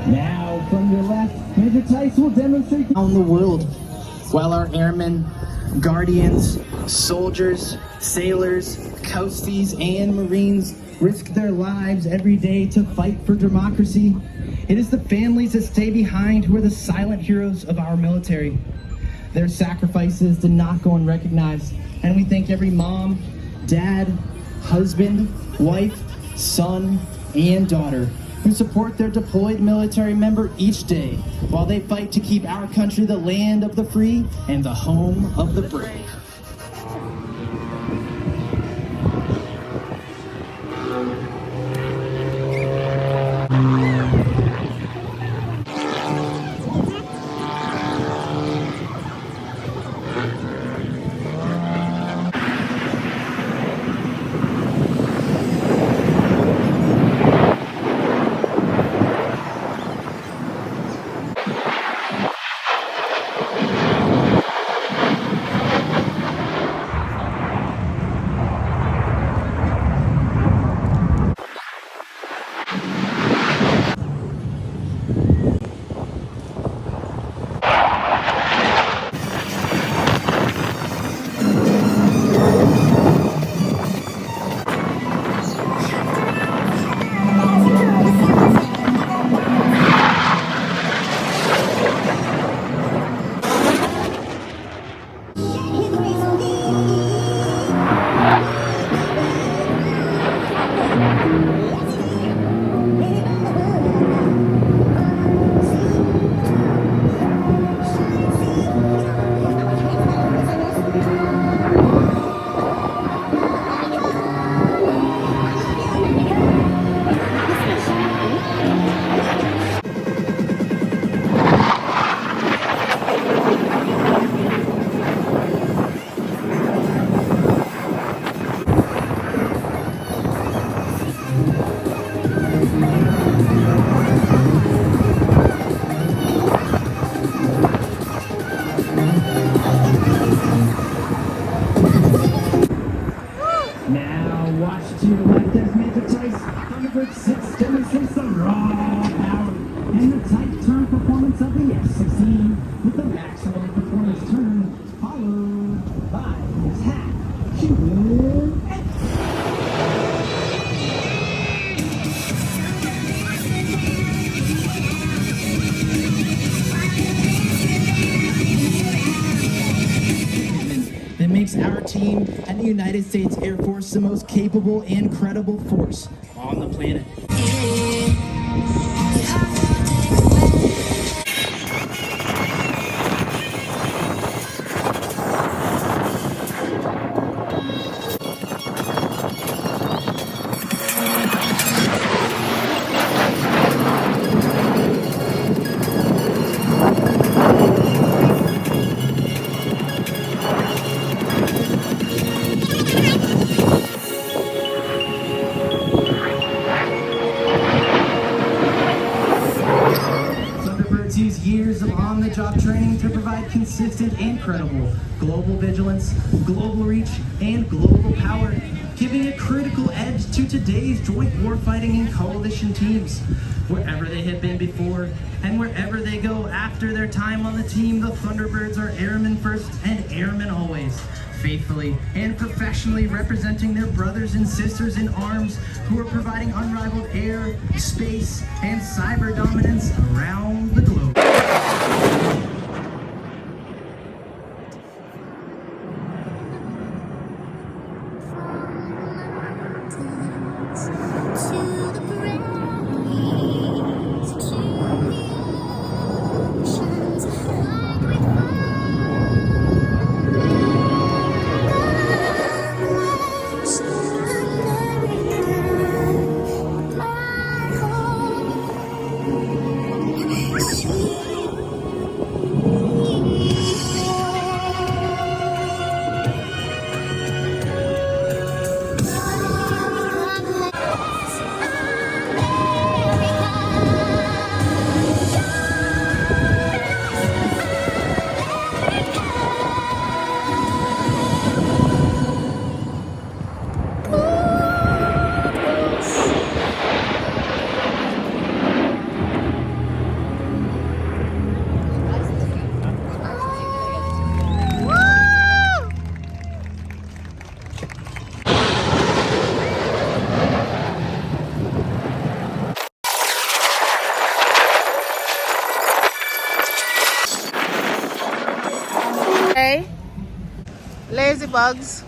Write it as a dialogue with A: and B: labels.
A: Now, from your left, Major Tice will demonstrate around the world, while our airmen, guardians, soldiers, sailors, coasties, and Marines risk their lives every day to fight for democracy. It is the families that stay behind who are the silent heroes of our military. Their sacrifices did not go unrecognized, and we thank every mom, dad, husband, wife, son, and daughter who support their deployed military member each day while they fight to keep our country the land of the free and the home of the brave. Now watch to your left as Major Tice, Thunderbird 6 demonstrates the raw power and the tight turn performance of the F-16 with the maximum performance turn followed by his hat shooting that makes our team and the United States Air Force the most capable and credible force on the planet. Use years of on-the-job training to provide consistent and credible global vigilance, global reach, and global power, giving a critical edge to today's joint warfighting and coalition teams. Wherever they have been before and wherever they go after their time on the team, the Thunderbirds are airmen first and airmen always, faithfully and professionally representing their brothers and sisters in arms who are providing unrivaled air, space, and cyber dominance around the globe.
B: Lazy bugs.